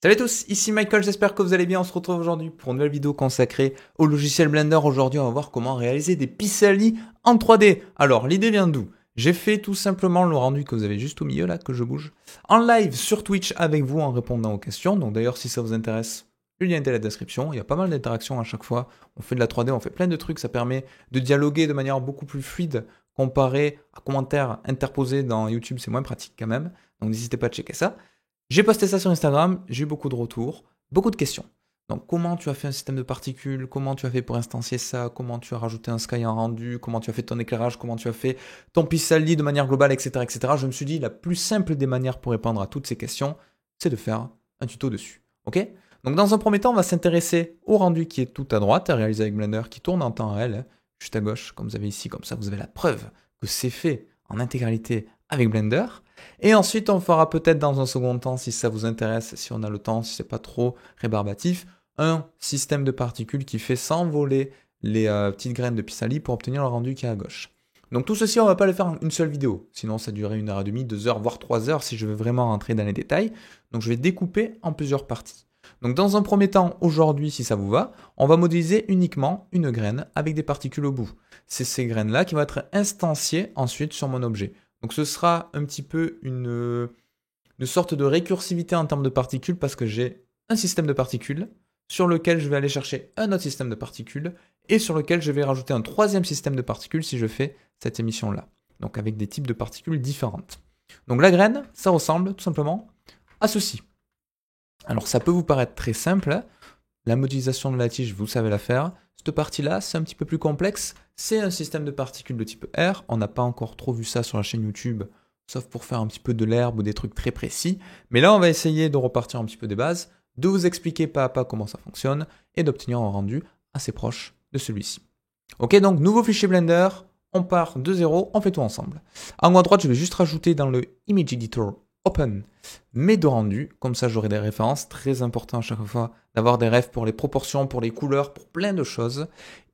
Salut à tous, ici Michael, j'espère que vous allez bien. On se retrouve aujourd'hui pour une nouvelle vidéo consacrée au logiciel Blender. Aujourd'hui, on va voir comment réaliser des pissenlits en 3D. Alors, l'idée vient d'où? J'ai fait tout simplement le rendu que vous avez juste au milieu là, que je bouge, en live sur Twitch avec vous en répondant aux questions. Donc d'ailleurs, si ça vous intéresse, le lien est dans la description. Il y a pas mal d'interactions à chaque fois. On fait de la 3D, on fait plein de trucs. Ça permet de dialoguer de manière beaucoup plus fluide comparé à commentaires interposés dans YouTube. C'est moins pratique quand même. Donc n'hésitez pas à checker ça. J'ai posté ça sur Instagram, j'ai eu beaucoup de retours, beaucoup de questions. Donc comment tu as fait un système de particules, comment tu as fait pour instancier ça, comment tu as rajouté un sky en rendu, comment tu as fait ton éclairage, comment tu as fait ton pissenlit de manière globale, etc., etc. Je me suis dit la plus simple des manières pour répondre à toutes ces questions, c'est de faire un tuto dessus. Ok? Donc dans un premier temps, on va s'intéresser au rendu qui est tout à droite, réalisé avec Blender, qui tourne en temps réel, juste à gauche, comme vous avez ici, comme ça vous avez la preuve que c'est fait en intégralité avec Blender. Et ensuite, on fera peut-être dans un second temps, si ça vous intéresse, si on a le temps, si c'est pas trop rébarbatif, un système de particules qui fait s'envoler les petites graines de pissenlit pour obtenir le rendu qui est à gauche. Donc tout ceci, on va pas le faire en une seule vidéo, sinon ça durerait 1h30, 2h, voire 3h si je veux vraiment rentrer dans les détails. Donc je vais découper en plusieurs parties. Donc dans un premier temps, aujourd'hui, si ça vous va, on va modéliser uniquement une graine avec des particules au bout. C'est ces graines-là qui vont être instanciées ensuite sur mon objet. Donc ce sera un petit peu une sorte de récursivité en termes de particules parce que j'ai un système de particules sur lequel je vais aller chercher un autre système de particules et sur lequel je vais rajouter un troisième système de particules si je fais cette émission-là. Donc avec des types de particules différentes. Donc la graine, ça ressemble tout simplement à ceci. Alors ça peut vous paraître très simple, la modélisation de la tige, vous savez la faire. Cette partie-là, c'est un petit peu plus complexe. C'est un système de particules de type R. On n'a pas encore trop vu ça sur la chaîne YouTube, sauf pour faire un petit peu de l'herbe ou des trucs très précis. Mais là, on va essayer de repartir un petit peu des bases, de vous expliquer pas à pas comment ça fonctionne et d'obtenir un rendu assez proche de celui-ci. Ok, donc nouveau fichier Blender, on part de zéro, on fait tout ensemble. En haut à droite, je vais juste rajouter dans le Image Editor Open mes deux rendus, comme ça j'aurai des références, très important à chaque fois d'avoir des refs pour les proportions, pour les couleurs, pour plein de choses.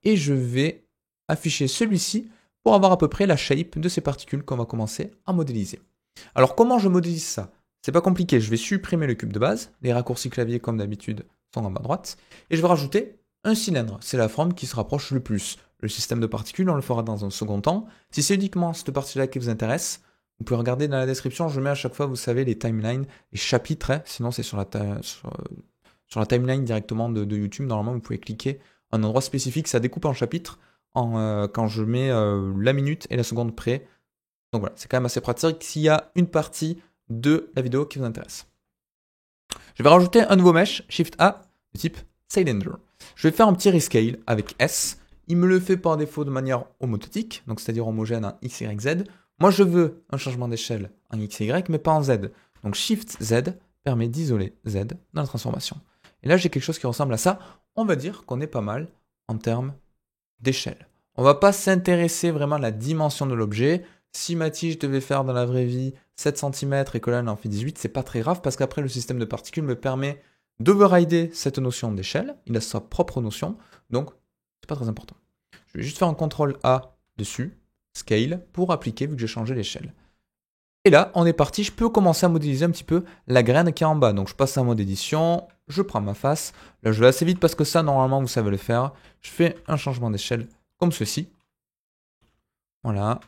Et je vais afficher celui-ci pour avoir à peu près la shape de ces particules qu'on va commencer à modéliser. Alors comment je modélise ça? C'est pas compliqué, je vais supprimer le cube de base, les raccourcis clavier comme d'habitude sont en bas à droite, et je vais rajouter un cylindre, c'est la forme qui se rapproche le plus. Le système de particules, on le fera dans un second temps. Si c'est uniquement cette partie-là qui vous intéresse, vous pouvez regarder dans la description, je mets à chaque fois, vous savez, les timelines, les chapitres, sinon c'est sur la timeline directement de YouTube. Normalement, vous pouvez cliquer à un endroit spécifique, ça découpe en chapitres quand je mets la minute et la seconde près. Donc voilà, c'est quand même assez pratique s'il y a une partie de la vidéo qui vous intéresse. Je vais rajouter un nouveau mesh, Shift A, de type Cylinder. Je vais faire un petit rescale avec S. Il me le fait par défaut de manière homototique, donc c'est-à-dire homogène en X, Y, Z. Moi, je veux un changement d'échelle en X, Y, mais pas en Z. Donc Shift Z permet d'isoler Z dans la transformation. Et là, j'ai quelque chose qui ressemble à ça. On va dire qu'on est pas mal en termes d'échelle. On va pas s'intéresser vraiment à la dimension de l'objet. Si ma tige devait faire dans la vraie vie 7 cm et que là, elle en fait 18, c'est pas très grave parce qu'après, le système de particules me permet d'overrider cette notion d'échelle. Il a sa propre notion, donc c'est pas très important. Je vais juste faire un CTRL A dessus, Scale, pour appliquer vu que j'ai changé l'échelle. Et là, on est parti, je peux commencer à modéliser un petit peu la graine qui est en bas. Donc je passe en mode édition, je prends ma face. Là, je vais assez vite parce que ça, normalement, vous savez le faire. Je fais un changement d'échelle comme ceci. Voilà.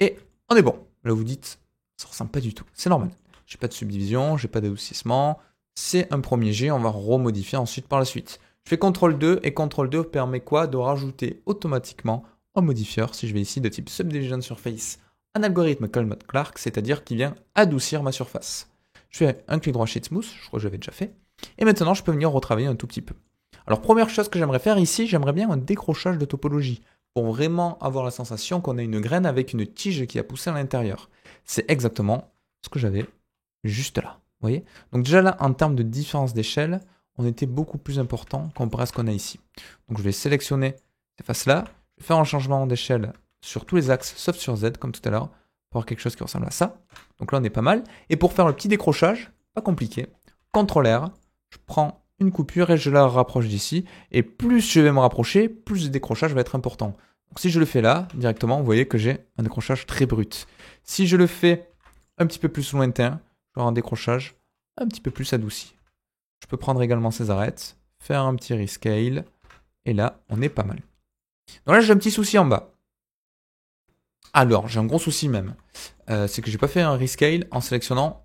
Et on est bon. Là, vous dites, ça ressemble pas du tout. C'est normal. J'ai pas de subdivision, j'ai pas d'adoucissement. C'est un premier jet, on va remodifier ensuite par la suite. Je fais CTRL 2 et CTRL 2 permet quoi? De rajouter automatiquement un modifieur, si je vais ici, de type Subdivision Surface, un algorithme Coleman-Clark, c'est-à-dire qui vient adoucir ma surface. Je fais un clic droit Sheet Smooth, je crois que j'avais déjà fait. Et maintenant, je peux venir retravailler un tout petit peu. Alors, première chose que j'aimerais faire ici, j'aimerais bien un décrochage de topologie, pour vraiment avoir la sensation qu'on a une graine avec une tige qui a poussé à l'intérieur. C'est exactement ce que j'avais juste là. Vous voyez? Donc déjà là, en termes de différence d'échelle, on était beaucoup plus important comparé à ce qu'on a ici. Donc je vais sélectionner ces faces-là, je vais faire un changement d'échelle sur tous les axes, sauf sur Z, comme tout à l'heure, pour avoir quelque chose qui ressemble à ça. Donc là, on est pas mal. Et pour faire le petit décrochage, pas compliqué, CTRL R, je prends une coupure et je la rapproche d'ici. Et plus je vais me rapprocher, plus le décrochage va être important. Donc si je le fais là, directement, vous voyez que j'ai un décrochage très brut. Si je le fais un petit peu plus lointain, je vais avoir un décrochage un petit peu plus adouci. Je peux prendre également ces arêtes, faire un petit rescale, et là, on est pas mal. Donc là, j'ai un petit souci en bas. Alors, j'ai un gros souci même. C'est que j'ai pas fait un rescale en sélectionnant...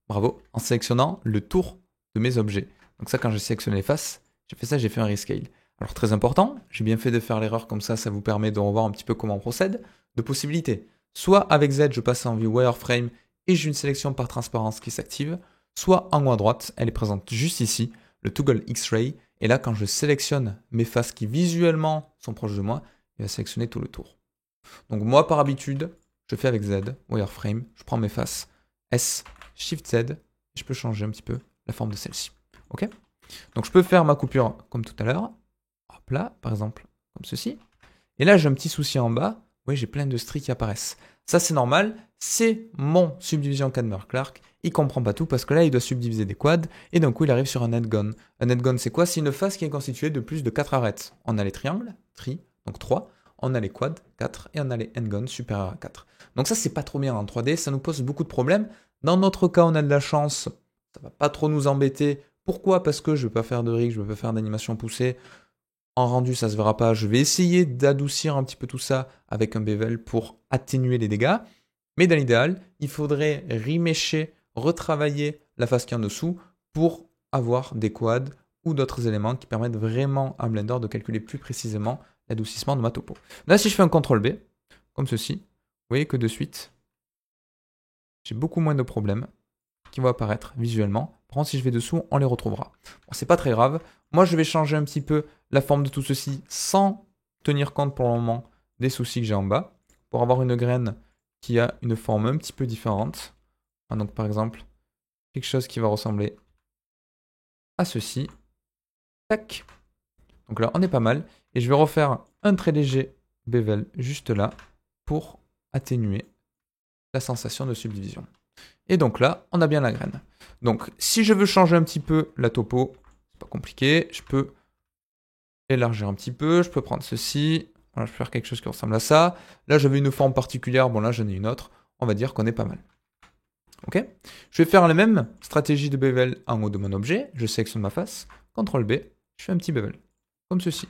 Bravo, en sélectionnant le tour de mes objets. Donc ça, quand j'ai sélectionné les faces, j'ai fait ça, j'ai fait un rescale. Alors très important, j'ai bien fait de faire l'erreur comme ça vous permet de revoir un petit peu comment on procède. De possibilités. Soit avec Z, je passe en vue wireframe et j'ai une sélection par transparence qui s'active. Soit en haut à droite, elle est présente juste ici, le toggle X-ray. Et là, quand je sélectionne mes faces qui visuellement sont proches de moi, il va sélectionner tout le tour. Donc moi, par habitude, je fais avec Z, wireframe, je prends mes faces, S, Shift Z, et je peux changer un petit peu la forme de celle-ci. Ok? Donc je peux faire ma coupure comme tout à l'heure. Hop là, par exemple, comme ceci. Et là, j'ai un petit souci en bas. Oui, j'ai plein de stries qui apparaissent. Ça, c'est normal. C'est mon subdivision Cadmer-Clark. Il comprend pas tout parce que là, il doit subdiviser des quads. Et d'un coup, il arrive sur un headgun. Un headgun, c'est quoi? C'est une face qui est constituée de plus de 4 arêtes. On a les triangles, donc 3. On a les quads, 4. Et on a les endguns supérieurs à 4. Donc ça, c'est pas trop bien en 3D. Ça nous pose beaucoup de problèmes. Dans notre cas, on a de la chance. Ça va pas trop nous embêter. Pourquoi? Parce que je ne veux pas faire de rig, je ne veux pas faire d'animation poussée. En rendu, ça ne se verra pas. Je vais essayer d'adoucir un petit peu tout ça avec un bevel pour atténuer les dégâts. Mais dans l'idéal, il faudrait remesher, retravailler la face qui est en dessous pour avoir des quads ou d'autres éléments qui permettent vraiment à Blender de calculer plus précisément l'adoucissement de ma topo. Là, si je fais un CTRL B, comme ceci, vous voyez que de suite, j'ai beaucoup moins de problèmes qui vont apparaître visuellement. Par contre, si je vais dessous, on les retrouvera. Bon, c'est pas très grave. Moi, je vais changer un petit peu la forme de tout ceci sans tenir compte pour le moment des soucis que j'ai en bas, pour avoir une graine qui a une forme un petit peu différente. Donc, par exemple, quelque chose qui va ressembler à ceci. Tac. Donc là, on est pas mal. Et je vais refaire un très léger bevel juste là pour atténuer la sensation de subdivision. Et donc là, on a bien la graine. Donc, si je veux changer un petit peu la topo, c'est pas compliqué, je peux élargir un petit peu, je peux prendre ceci, voilà, je peux faire quelque chose qui ressemble à ça. Là, j'avais une forme particulière, bon là, j'en ai une autre. On va dire qu'on est pas mal. Ok? Je vais faire la même stratégie de bevel en haut de mon objet. Je sélectionne ma face, CTRL B, je fais un petit bevel, comme ceci.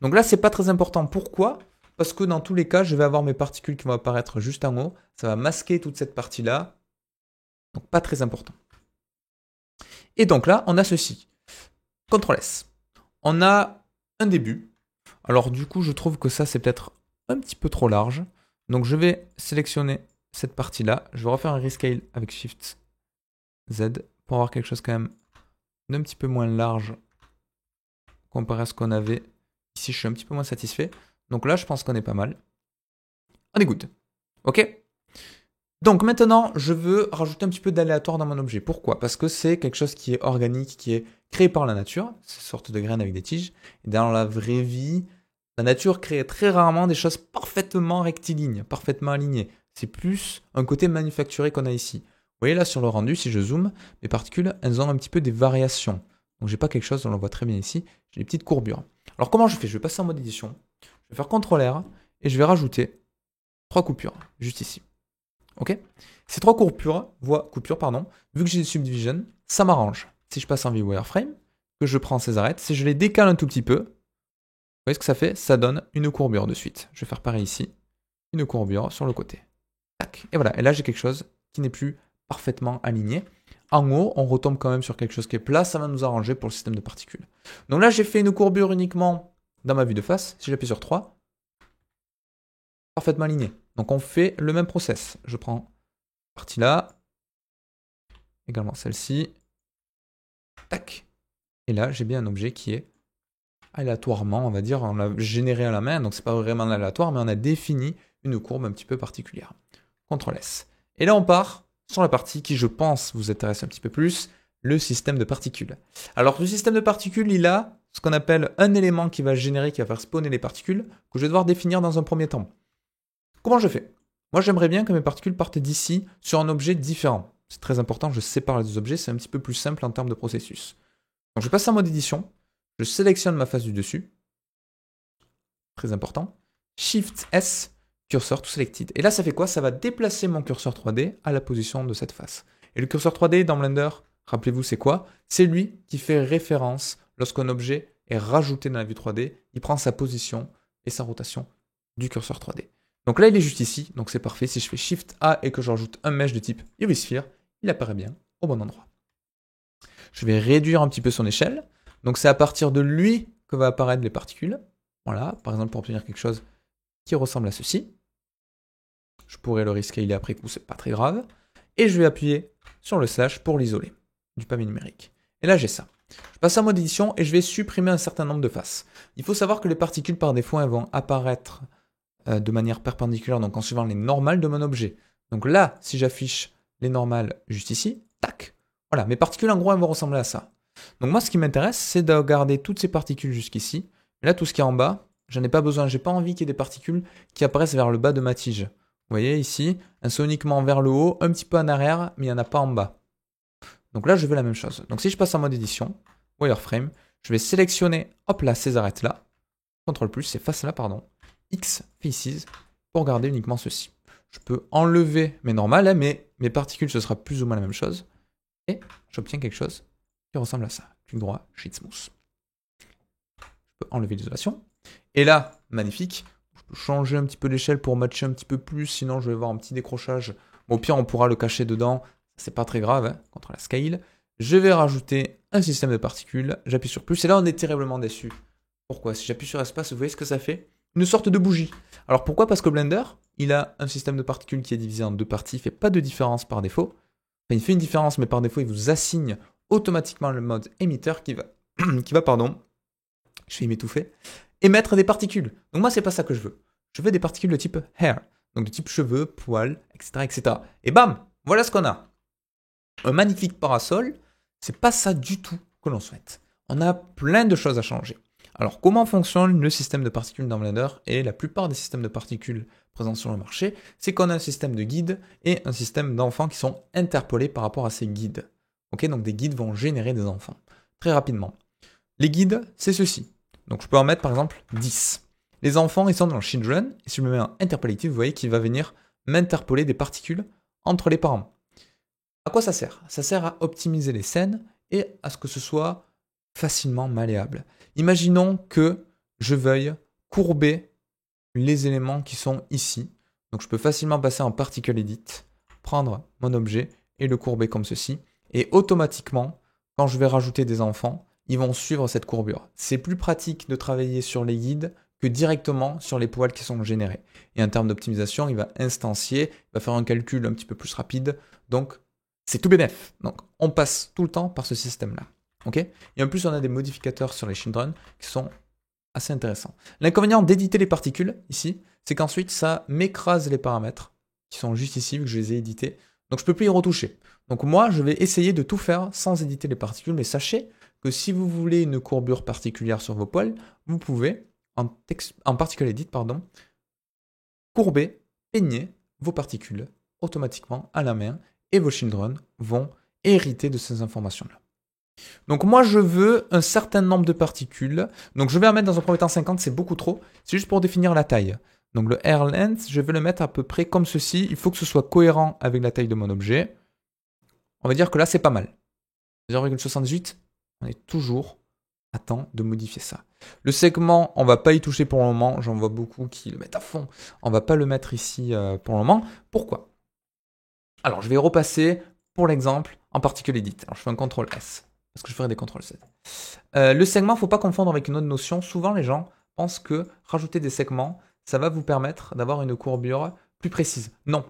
Donc là, c'est pas très important. Pourquoi? Parce que dans tous les cas, je vais avoir mes particules qui vont apparaître juste en haut. Ça va masquer toute cette partie-là. Donc pas très important. Et donc là, on a ceci. CTRL S. On a un début. Alors du coup, je trouve que ça, c'est peut-être un petit peu trop large. Donc je vais sélectionner cette partie-là. Je vais refaire un rescale avec Shift Z pour avoir quelque chose quand même d'un petit peu moins large comparé à ce qu'on avait. Ici, je suis un petit peu moins satisfait. Donc là, je pense qu'on est pas mal. On est good. Ok? Donc maintenant, je veux rajouter un petit peu d'aléatoire dans mon objet. Pourquoi? Parce que c'est quelque chose qui est organique, qui est créé par la nature, c'est une sorte de graine avec des tiges. Et dans la vraie vie, la nature crée très rarement des choses parfaitement rectilignes, parfaitement alignées. C'est plus un côté manufacturé qu'on a ici. Vous voyez là sur le rendu, si je zoome, mes particules, elles ont un petit peu des variations. Donc j'ai pas quelque chose, on le voit très bien ici, j'ai des petites courbures. Alors comment je fais? Je vais passer en mode édition, je vais faire CTRL R et je vais rajouter 3 coupures, juste ici. Ok? Ces 3 coupures, vu que j'ai des subdivisions, ça m'arrange. Si je passe en view wireframe, que je prends ces arêtes, si je les décale un tout petit peu, vous voyez ce que ça fait? Ça donne une courbure de suite. Je vais faire pareil ici, une courbure sur le côté. Tac. Et voilà, et là j'ai quelque chose qui n'est plus parfaitement aligné. En haut, on retombe quand même sur quelque chose qui est plat, ça va nous arranger pour le système de particules. Donc là, j'ai fait une courbure uniquement dans ma vue de face. Si j'appuie sur 3, parfaitement aligné. Donc on fait le même process. Je prends cette partie-là, également celle-ci, tac. Et là, j'ai bien un objet qui est aléatoirement, on va dire, on l'a généré à la main, donc c'est pas vraiment aléatoire, mais on a défini une courbe un petit peu particulière. CTRL S. Et là, on part sur la partie qui, je pense, vous intéresse un petit peu plus, le système de particules. Alors, le système de particules, il a ce qu'on appelle un élément qui va générer, qui va faire spawner les particules, que je vais devoir définir dans un premier temps. Comment je fais? Moi, j'aimerais bien que mes particules partent d'ici sur un objet différent. C'est très important, je sépare les deux objets, c'est un petit peu plus simple en termes de processus. Donc, je passe en mode édition, je sélectionne ma face du dessus, très important, Shift S, cursor to selected. Et là, ça fait quoi? Ça va déplacer mon curseur 3D à la position de cette face. Et le curseur 3D dans Blender, rappelez-vous, c'est quoi? C'est lui qui fait référence lorsqu'un objet est rajouté dans la vue 3D. Il prend sa position et sa rotation du curseur 3D. Donc là, il est juste ici, donc c'est parfait. Si je fais Shift A et que je rajoute un mesh de type Hemisphere, il apparaît bien au bon endroit. Je vais réduire un petit peu son échelle. Donc c'est à partir de lui que va apparaître les particules. Voilà, par exemple pour obtenir quelque chose qui ressemble à ceci. Je pourrais le rescaler après coup, c'est pas très grave. Et je vais appuyer sur le slash pour l'isoler du pavé numérique. Et là j'ai ça. Je passe en mode édition et je vais supprimer un certain nombre de faces. Il faut savoir que les particules par défaut elles vont apparaître de manière perpendiculaire, donc en suivant les normales de mon objet. Donc là, si j'affiche les normales juste ici, tac. Voilà, mes particules en gros elles vont ressembler à ça. Donc moi ce qui m'intéresse c'est de garder toutes ces particules jusqu'ici. Et là tout ce qui est en bas, j'en ai pas besoin, j'ai pas envie qu'il y ait des particules qui apparaissent vers le bas de ma tige. Vous voyez ici, elles sont uniquement vers le haut, un petit peu en arrière, mais il n'y en a pas en bas. Donc là je veux la même chose. Donc si je passe en mode édition, wireframe, je vais sélectionner, hop là, ces arêtes là, CTRL+, ces faces là, pardon, X faces, pour garder uniquement ceci. Je peux enlever mes normales, hein, mais mes particules ce sera plus ou moins la même chose. Et j'obtiens quelque chose qui ressemble à ça. Clic droit, Sheet Smooth. Je peux enlever l'isolation. Et là, magnifique, je peux changer un petit peu l'échelle pour matcher un petit peu plus, sinon je vais avoir un petit décrochage. Bon, au pire, on pourra le cacher dedans, c'est pas très grave, hein, contre la scale. Je vais rajouter un système de particules, j'appuie sur plus, et là on est terriblement déçu. Pourquoi? Si j'appuie sur espace, vous voyez ce que ça fait? Une sorte de bougie. Alors pourquoi? Parce que Blender, il a un système de particules qui est divisé en deux parties, il ne fait pas de différence par défaut. Enfin, il fait une différence, mais par défaut, il vous assigne automatiquement le mode émetteur qui va, je vais m'étouffer, émettre des particules. Donc moi, c'est pas ça que je veux. Je veux des particules de type hair, donc de type cheveux, poils, etc., etc. Et bam, voilà ce qu'on a. Un magnifique parasol, c'est pas ça du tout que l'on souhaite. On a plein de choses à changer. Alors, comment fonctionne le système de particules dans Blender et la plupart des systèmes de particules présents sur le marché, c'est qu'on a un système de guides et un système d'enfants qui sont interpolés par rapport à ces guides. Ok, donc des guides vont générer des enfants. Très rapidement. Les guides, c'est ceci. Donc je peux en mettre par exemple 10. Les enfants, ils sont dans le children, et si je me mets en interpolative, vous voyez qu'il va venir m'interpoler des particules entre les parents. À quoi ça sert? Ça sert à optimiser les scènes et à ce que ce soit facilement malléable. Imaginons que je veuille courber les éléments qui sont ici. Donc je peux facilement passer en Particle Edit, prendre mon objet et le courber comme ceci. Et automatiquement, quand je vais rajouter des enfants, ils vont suivre cette courbure. C'est plus pratique de travailler sur les guides que directement sur les poils qui sont générés. Et en termes d'optimisation, il va instancier, il va faire un calcul un petit peu plus rapide. Donc c'est tout bénef. Donc on passe tout le temps par ce système-là. Okay, et en plus, on a des modificateurs sur les children qui sont assez intéressants. L'inconvénient d'éditer les particules, ici, c'est qu'ensuite, ça m'écrase les paramètres qui sont juste ici, vu que je les ai édités. Donc, je ne peux plus y retoucher. Donc, moi, je vais essayer de tout faire sans éditer les particules, mais sachez que si vous voulez une courbure particulière sur vos poils, vous pouvez, en Particle Edit, courber, peigner vos particules automatiquement à la main, et vos children vont hériter de ces informations-là. Donc moi je veux un certain nombre de particules, donc je vais en mettre dans un premier temps 50, c'est beaucoup trop, c'est juste pour définir la taille. Donc le hair length, je vais le mettre à peu près comme ceci, il faut que ce soit cohérent avec la taille de mon objet. On va dire que là c'est pas mal. 0,78, on est toujours à temps de modifier ça. Le segment, on va pas y toucher pour le moment, j'en vois beaucoup qui le mettent à fond, on va pas le mettre ici pour le moment. Pourquoi? Alors je vais repasser pour l'exemple en Particle Edit, alors je fais un CTRL S. Parce que je ferai des CTRL-Z. Le segment, il ne faut pas confondre avec une autre notion. Souvent, les gens pensent que rajouter des segments, ça va vous permettre d'avoir une courbure plus précise. Non.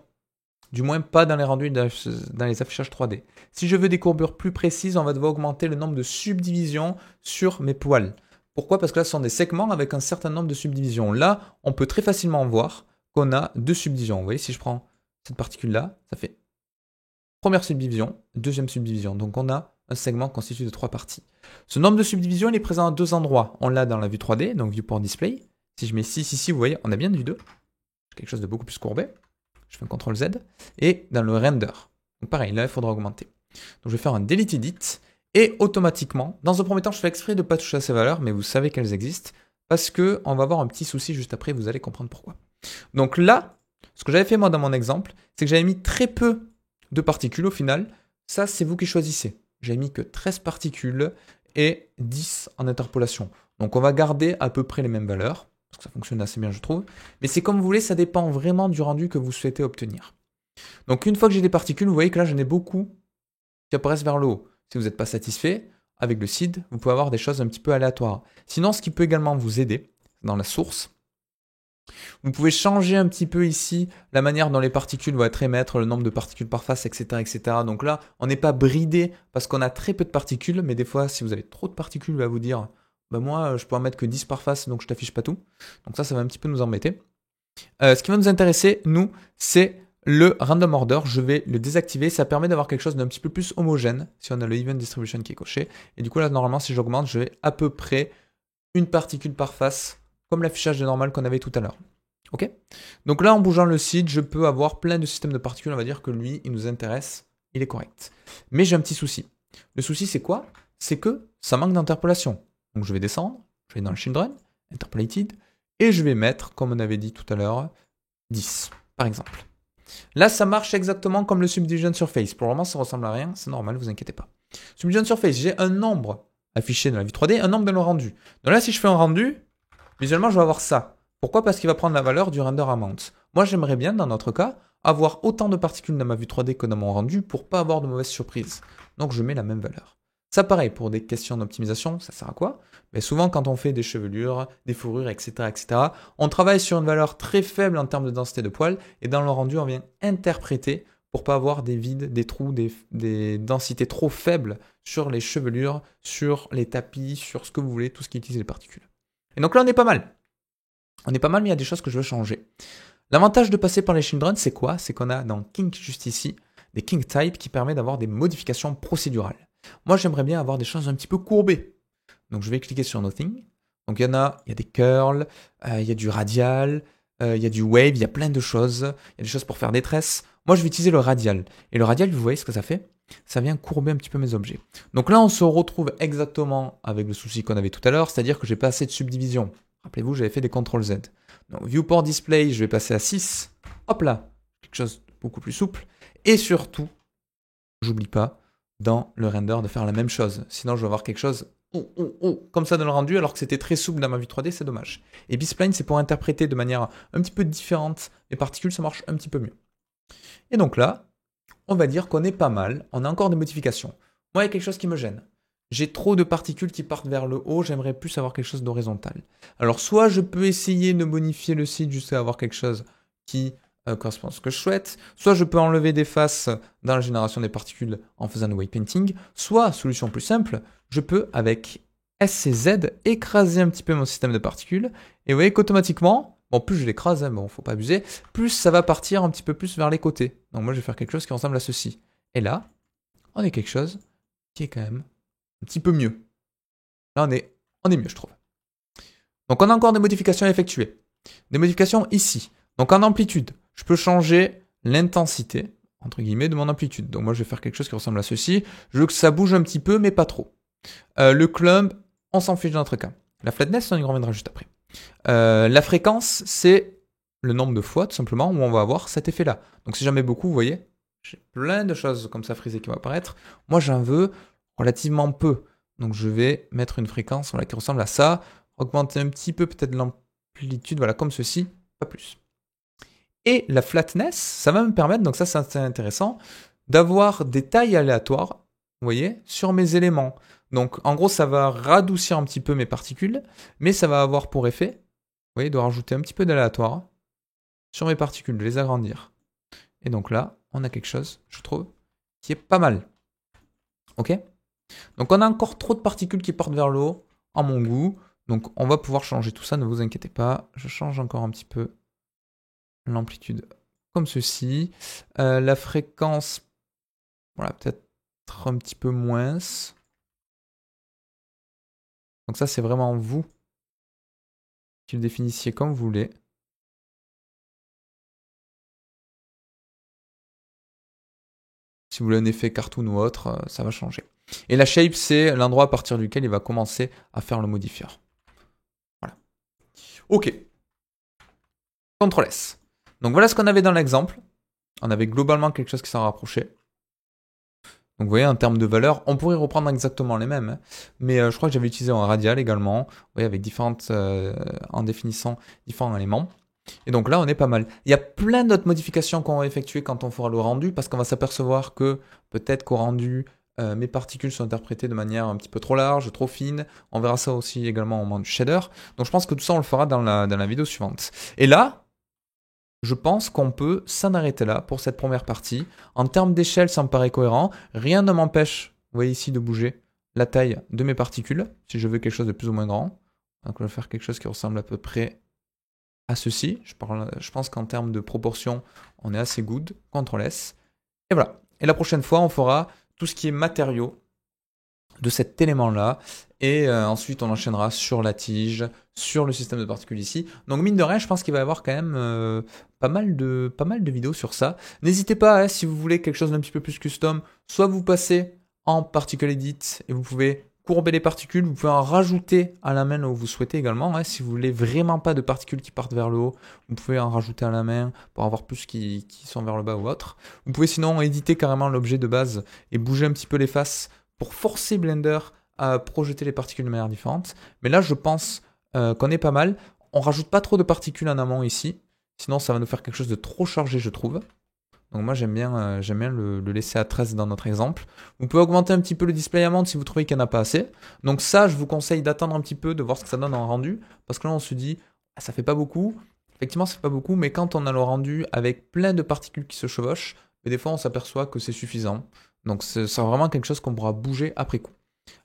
Du moins, pas dans les rendus, dans les affichages 3D. Si je veux des courbures plus précises, on va devoir augmenter le nombre de subdivisions sur mes poils. Pourquoi? Parce que là, ce sont des segments avec un certain nombre de subdivisions. Là, on peut très facilement voir qu'on a deux subdivisions. Vous voyez, si je prends cette particule-là, ça fait première subdivision, deuxième subdivision. Donc, on a un segment constitué de 3 parties. Ce nombre de subdivisions, il est présent à 2 endroits. On l'a dans la vue 3D, donc Viewport Display. Si je mets 6 ici, vous voyez, on a bien une vue 2. Quelque chose de beaucoup plus courbé. Je fais un CTRL-Z. Et dans le render. Donc pareil, là, il faudra augmenter. Donc je vais faire un Delete Edit. Et automatiquement, dans un premier temps, je fais exprès de ne pas toucher à ces valeurs, mais vous savez qu'elles existent. Parce qu'on va avoir un petit souci juste après, vous allez comprendre pourquoi. Donc là, ce que j'avais fait moi dans mon exemple, c'est que j'avais mis très peu de particules au final, ça c'est vous qui choisissez. J'ai mis que 13 particules et 10 en interpolation. Donc on va garder à peu près les mêmes valeurs, parce que ça fonctionne assez bien je trouve. Mais c'est comme vous voulez, ça dépend vraiment du rendu que vous souhaitez obtenir. Donc une fois que j'ai des particules, vous voyez que là j'en ai beaucoup qui apparaissent vers le haut. Si vous n'êtes pas satisfait, avec le seed, vous pouvez avoir des choses un petit peu aléatoires. Sinon, ce qui peut également vous aider dans la source, vous pouvez changer un petit peu ici la manière dont les particules vont être émettre, le nombre de particules par face, etc. etc. Donc là, on n'est pas bridé parce qu'on a très peu de particules, mais des fois, si vous avez trop de particules, il va vous dire bah moi, je peux en mettre que 10 par face, donc je t'affiche pas tout. Donc ça va un petit peu nous embêter. Ce qui va nous intéresser, nous, c'est le random order. Je vais le désactiver. Ça permet d'avoir quelque chose d'un petit peu plus homogène si on a le event distribution qui est coché. Et du coup, là, normalement, si j'augmente, je vais à peu près une particule par face, comme l'affichage de normal qu'on avait tout à l'heure. Ok. Donc là, en bougeant le seed, je peux avoir plein de systèmes de particules. On va dire que lui, il nous intéresse. Il est correct. Mais j'ai un petit souci. Le souci, c'est quoi? C'est que ça manque d'interpolation. Donc je vais descendre. Je vais dans le children, interpolated. Et je vais mettre, comme on avait dit tout à l'heure, 10, par exemple. Là, ça marche exactement comme le Subdivision Surface. Pour le moment, ça ressemble à rien. C'est normal, vous inquiétez pas. Subdivision Surface, j'ai un nombre affiché dans la vue 3D, un nombre dans le rendu. Donc là, si je fais un rendu, visuellement, je vais avoir ça. Pourquoi? Parce qu'il va prendre la valeur du render amount. Moi, j'aimerais bien, dans notre cas, avoir autant de particules dans ma vue 3D que dans mon rendu pour pas avoir de mauvaises surprises. Donc, je mets la même valeur. Ça, pareil, pour des questions d'optimisation, ça sert à quoi? Mais souvent, quand on fait des chevelures, des fourrures, etc., etc., on travaille sur une valeur très faible en termes de densité de poils, et dans le rendu, on vient interpréter pour pas avoir des vides, des trous, des densités trop faibles sur les chevelures, sur les tapis, sur ce que vous voulez, tout ce qui utilise les particules. Et donc là, on est pas mal. On est pas mal, mais il y a des choses que je veux changer. L'avantage de passer par les children, c'est quoi? C'est qu'on a dans Kink, juste ici, des Kink type qui permet d'avoir des modifications procédurales. Moi, j'aimerais bien avoir des choses un petit peu courbées. Donc, je vais cliquer sur Nothing. Donc, il y a des curls, il y a du radial, il y a du wave, il y a plein de choses. Il y a des choses pour faire des tresses. Moi, je vais utiliser le radial. Et le radial, vous voyez ce que ça fait? Ça vient courber un petit peu mes objets. Donc là, on se retrouve exactement avec le souci qu'on avait tout à l'heure, c'est-à-dire que j'ai pas assez de subdivision. Rappelez-vous, j'avais fait des CTRL-Z. Donc, Viewport Display, je vais passer à 6. Hop là, quelque chose de beaucoup plus souple. Et surtout, j'oublie pas, dans le render de faire la même chose. Sinon, je vais avoir quelque chose comme ça dans le rendu, alors que c'était très souple dans ma vue 3D, c'est dommage. Et B-Spline, c'est pour interpréter de manière un petit peu différente les particules, ça marche un petit peu mieux. Et donc là, on va dire qu'on est pas mal, on a encore des modifications. Moi, il y a quelque chose qui me gêne. J'ai trop de particules qui partent vers le haut, j'aimerais plus avoir quelque chose d'horizontal. Alors, soit je peux essayer de bonifier le site jusqu'à avoir quelque chose qui correspond à ce que je souhaite, soit je peux enlever des faces dans la génération des particules en faisant du weight painting, soit, solution plus simple, je peux, avec S et Z, écraser un petit peu mon système de particules, et vous voyez qu'automatiquement, bon, plus je l'écrase, hein, bon, faut pas abuser, plus ça va partir un petit peu plus vers les côtés. Donc moi, je vais faire quelque chose qui ressemble à ceci. Et là, on est quelque chose qui est quand même un petit peu mieux. Là, on est mieux, je trouve. Donc on a encore des modifications à effectuer. Des modifications ici. Donc en amplitude, je peux changer l'intensité, entre guillemets, de mon amplitude. Donc moi, je vais faire quelque chose qui ressemble à ceci. Je veux que ça bouge un petit peu, mais pas trop. Le clump, on s'en fiche dans notre cas. La flatness, on y reviendra juste après. La fréquence, c'est le nombre de fois, tout simplement, où on va avoir cet effet-là. Donc si j'en mets beaucoup, vous voyez, j'ai plein de choses comme ça frisées qui vont apparaître. Moi, j'en veux relativement peu. Donc je vais mettre une fréquence voilà, qui ressemble à ça, augmenter un petit peu peut-être l'amplitude, voilà, comme ceci, pas plus. Et la flatness, ça va me permettre, donc ça c'est intéressant, d'avoir des tailles aléatoires, vous voyez, sur mes éléments. Donc en gros, ça va radoucir un petit peu mes particules, mais ça va avoir pour effet, vous voyez, de rajouter un petit peu d'aléatoire sur mes particules, de les agrandir. Et donc là, on a quelque chose, je trouve, qui est pas mal. Ok? Donc on a encore trop de particules qui partent vers le haut, à mon goût. Donc on va pouvoir changer tout ça, ne vous inquiétez pas. Je change encore un petit peu l'amplitude comme ceci. La fréquence, voilà, peut-être un petit peu moins. Donc ça, c'est vraiment vous qui le définissiez comme vous voulez. Si vous voulez un effet cartoon ou autre, ça va changer. Et la shape, c'est l'endroit à partir duquel il va commencer à faire le modifieur. Voilà. Ok. CTRL S. Donc voilà ce qu'on avait dans l'exemple. On avait globalement quelque chose qui s'en rapprochait. Donc vous voyez, en termes de valeur, on pourrait reprendre exactement les mêmes, hein. Mais je crois que j'avais utilisé un radial également, vous voyez, avec différentes, en définissant différents éléments. Et donc là, on est pas mal. Il y a plein d'autres modifications qu'on va effectuer quand on fera le rendu, parce qu'on va s'apercevoir que peut-être qu'au rendu, mes particules sont interprétées de manière un petit peu trop large, trop fine. On verra ça aussi également au moment du shader. Donc je pense que tout ça, on le fera dans la vidéo suivante. Et là, je pense qu'on peut s'en arrêter là pour cette première partie. En termes d'échelle, ça me paraît cohérent. Rien ne m'empêche, vous voyez ici, de bouger la taille de mes particules, si je veux quelque chose de plus ou moins grand. Donc je vais faire quelque chose qui ressemble à peu près à ceci. Je pense qu'en termes de proportion, on est assez good. CTRL S. Et voilà. Et la prochaine fois, on fera tout ce qui est matériaux de cet élément-là. Et ensuite, on enchaînera sur la tige, sur le système de particules ici. Donc mine de rien, je pense qu'il va y avoir quand même pas mal de vidéos sur ça. N'hésitez pas, hein, si vous voulez quelque chose d'un petit peu plus custom, soit vous passez en Particle Edit et vous pouvez courber les particules, vous pouvez en rajouter à la main là où vous souhaitez également, hein. Si vous voulez vraiment pas de particules qui partent vers le haut, vous pouvez en rajouter à la main pour avoir plus qui sont vers le bas ou autre. Vous pouvez sinon éditer carrément l'objet de base et bouger un petit peu les faces pour forcer Blender à projeter les particules de manière différente. Mais là, je pense qu'on est pas mal. On rajoute pas trop de particules en amont ici, sinon ça va nous faire quelque chose de trop chargé, je trouve. Donc moi j'aime bien le laisser à 13 dans notre exemple. Vous pouvez augmenter un petit peu le display amount si vous trouvez qu'il n'y en a pas assez. Donc ça, je vous conseille d'attendre un petit peu, de voir ce que ça donne en rendu. Parce que là on se dit, ah, ça fait pas beaucoup. Effectivement ça fait pas beaucoup, mais quand on a le rendu avec plein de particules qui se chevauchent, mais des fois on s'aperçoit que c'est suffisant. Donc c'est vraiment quelque chose qu'on pourra bouger après coup.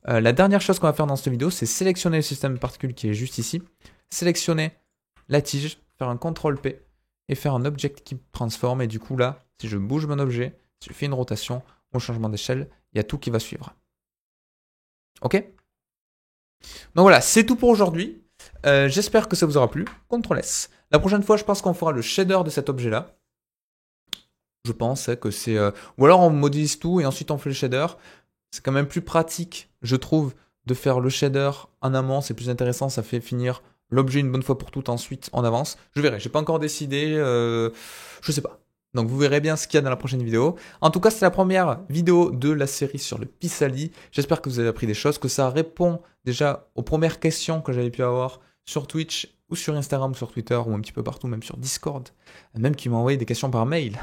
La dernière chose qu'on va faire dans cette vidéo, c'est sélectionner le système de particules qui est juste ici. Sélectionner la tige, faire un CTRL P et faire un Object Keep Transform. Et du coup là, si je bouge mon objet, si je fais une rotation ou un changement d'échelle, il y a tout qui va suivre. Ok? Donc voilà, c'est tout pour aujourd'hui. J'espère que ça vous aura plu. CTRL S. La prochaine fois, je pense qu'on fera le shader de cet objet-là. Je pense que c'est... Ou alors on modélise tout et ensuite on fait le shader. C'est quand même plus pratique, je trouve, de faire le shader en amont. C'est plus intéressant, ça fait finir l'objet une bonne fois pour toutes. Ensuite, on avance. Je verrai, j'ai pas encore décidé. Je sais pas. Donc vous verrez bien ce qu'il y a dans la prochaine vidéo. En tout cas, c'est la première vidéo de la série sur le Pissali. J'espère que vous avez appris des choses, que ça répond déjà aux premières questions que j'avais pu avoir sur Twitch ou sur Instagram, sur Twitter ou un petit peu partout, même sur Discord. Même qui m'ont envoyé des questions par mail.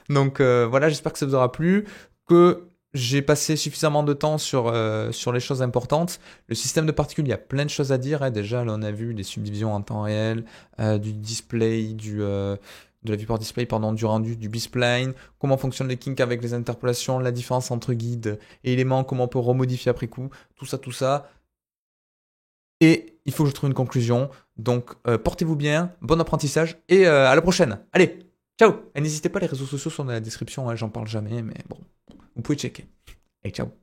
Donc voilà, j'espère que ça vous aura plu, que j'ai passé suffisamment de temps sur les choses importantes. Le système de particules, il y a plein de choses à dire, hein. Déjà, là, on a vu les subdivisions en temps réel, du display, de la viewport display, pardon, du rendu, du B-spline, comment fonctionnent les kinks avec les interpolations, la différence entre guide et éléments, comment on peut remodifier après coup, tout ça, tout ça. Et il faut que je trouve une conclusion. Donc, portez-vous bien, bon apprentissage et à la prochaine. Allez, ciao! Et n'hésitez pas, les réseaux sociaux sont dans la description, hein, j'en parle jamais, mais bon, vous pouvez checker. Et ciao!